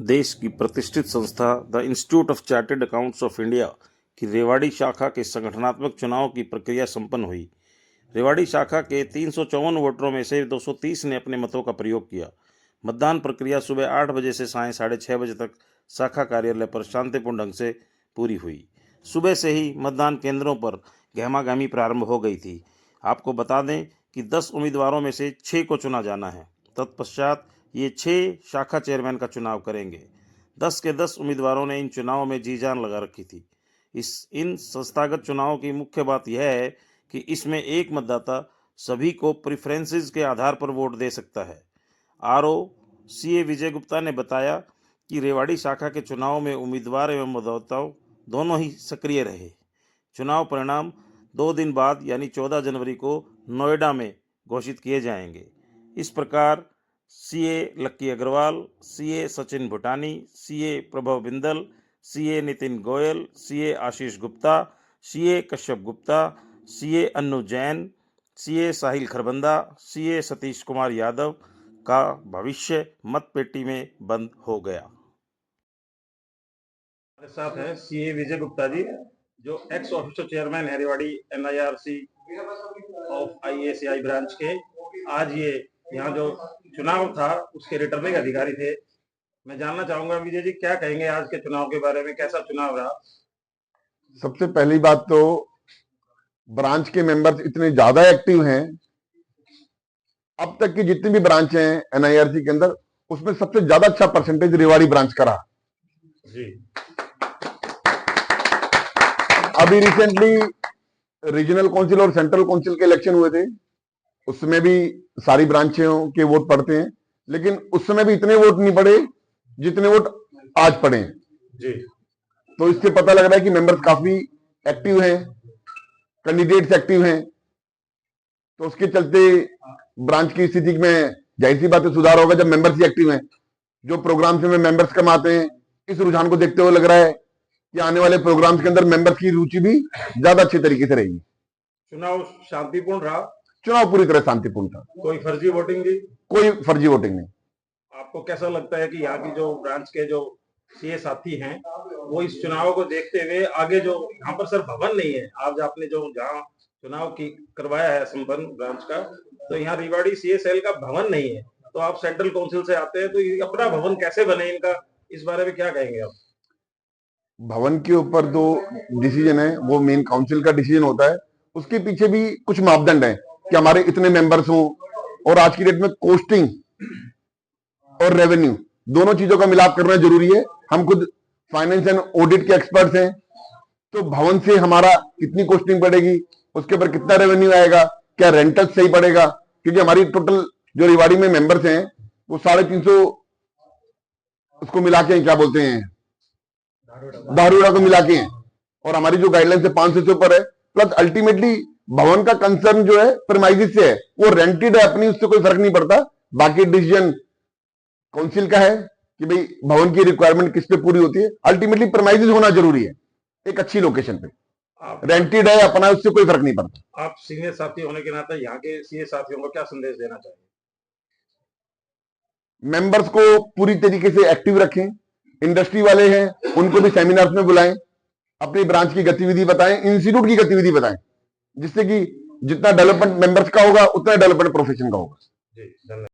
देश की प्रतिष्ठित संस्था the institute of chartered accounts of India की रेवाड़ी शाखा के संगठनात्मक चुनाव की प्रक्रिया संपन्न हुई। रेवाड़ी शाखा के 354 वोटरों में से 230 ने अपने मतों का प्रयोग किया। मतदान प्रक्रिया सुबह 8 बजे से सायं 6:30 बजे तक शाखा कार्यालय पर शांतिपूर्ण ढंग से पूरी हुई। सुबह से ही मतदान केंद्रों पर गहमागहमी प्रारंभ हो गई थी। आपको बता दें कि 10 उम्मीदवारों में से 6 को चुना जाना है। तत्पश्चात ये 6 शाखा चेयरमैन का चुनाव करेंगे। 10 के 10 उम्मीदवारों ने इन चुनावों में जी जान लगा रखी थी। इन संस्थागत चुनावों की मुख्य बात यह है कि इसमें एक मतदाता सभी को प्रेफरेंसेस के आधार पर वोट दे सकता है। आरओ सीए विजय गुप्ता ने बताया कि रेवाड़ी शाखा के चुनाव में उम्मीदवार एवं मतदाता दोनों ही सक्रिय रहे। चुनाव परिणाम 2 दिन बाद यानी 14 जनवरी को नोएडा में घोषित किए जाएंगे। इस प्रकार CA Lucky Agarwal, CA Sachin Bhutani, CA Prabhav Bindal, CA Nitin Goyal, CA Ashish Gupta, CA Kashyap Gupta, CA Annu Jain, CA Sahil Kharbanda, CA Satish Kumar Yadav का भविष्य मतपेटी में बंद हो गया। हमारे साथ है सीए विजय गुप्ता जी, जो एक्स ऑफिशियल चेयरमैन है रेवाड़ी एनआईआरसी ऑफ आईएसीआई ब्रांच के। आज ये यहाँ जो चुनाव था उसके रिटर्निंग अधिकारी थे। मैं जानना चाहूंगा विजय जी, क्या कहेंगे आज के चुनाव के बारे में, कैसा चुनाव रहा? सबसे पहली बात तो ब्रांच के मेंबर्स इतने ज्यादा एक्टिव हैं। अब तक की जितनी भी ब्रांच हैं एनआईआरसी के अंदर, उसमें सबसे ज्यादा अच्छा परसेंटेज रेवाड़ी ब्रांच का रहा जी। अभी रिसेंटली रीजनल काउंसिल और सेंट्रल काउंसिल के इलेक्शन हुए थे, उसमें भी सारी ब्रांचों के वोट पड़ते हैं, लेकिन उस समय भी इतने वोट नहीं पड़े जितने वोट आज पड़े हैं जी। तो इससे पता लग रहा है कि मेंबर्स काफी एक्टिव हैं, कैंडिडेट्स एक्टिव हैं। तो उसके चलते ब्रांच की स्थिति में जाहिर सी बात है सुधार होगा जब मेंबर्स ही एक्टिव हैं। जो प्रोग्राम्स में मेंबर्स कम आते हैं, इस रुझान को देखते हुए लग रहा है कि आने वाले प्रोग्राम्स के अंदर मेंबर्स की रुचि भी ज्यादा अच्छे तरीके से रहेगी। चुनाव शांतिपूर्ण रहा? चुनाव पूरी तरह शांतिपूर्ण था। कोई फर्जी वोटिंग जी? कोई फर्जी वोटिंग नहीं। आपको कैसा लगता है कि यहाँ की जो ब्रांच के जो सीए साथी हैं वो इस चुनाव को देखते हुए आगे, जो यहाँ पर सर भवन नहीं है, आज आपने जो जहाँ चुनाव की करवाया है संपन्न ब्रांच का, तो यहाँ रेवाड़ी सीए सेल का भवन नहीं है, तो आप सेंट्रल काउंसिल से आते हैं, तो ये अपना भवन कैसे बने इनका, इस बारे में क्या कहेंगे आप? भवन के ऊपर जो डिसीजन है वो मेन काउंसिल का डिसीजन होता है। उसके पीछे भी कुछ मापदंड है कि हमारे इतने मेंबर्स हों, और आज की डेट में कोस्टिंग और रेवेन्यू दोनों चीजों का मिलाप करना जरूरी है। हम खुद फाइनेंस एंड ऑडिट के एक्सपर्ट्स हैं, तो भवन से हमारा कितनी कोस्टिंग पड़ेगी, उसके ऊपर कितना रेवेन्यू आएगा, क्या रेंटल सही पड़ेगा, क्योंकि हमारी टोटल जो रेवाड़ी में मेंबर्स हैं वो 350 उसको मिला के क्या बोलते हैं, दारूड़ा को मिला के हैं, और हमारी जो गाइडलाइन है 500 से ऊपर है। प्लस अल्टीमेटली भवन का कंसर्न जो है प्रीमाइसेस से है, वो रेंटेड है अपनी, उससे कोई फर्क नहीं पड़ता। बाकी डिसीजन काउंसिल का है कि भाई भवन की रिक्वायरमेंट किस पे पूरी होती है। अल्टीमेटली प्रीमाइसेस होना जरूरी है एक अच्छी लोकेशन पे। रेंटेड है अपना, उससे कोई फर्क नहीं पड़ता। आप सीनियर साथी होने के नाते यहाँ के सीए साथियों को क्या संदेश देना चाहिए? मेंबर्स को पूरी तरीके से एक्टिव रखें। इंडस्ट्री वाले हैं उनको भी सेमिनार्स में बुलाएं, अपनी ब्रांच की गतिविधि बताएं, इंस्टीट्यूट की गतिविधि बताएं, जिससे कि जितना डेवलपमेंट मेंबर्स का होगा उतना डेवलपमेंट प्रोफेशन का होगा। जी, धन्यवाद।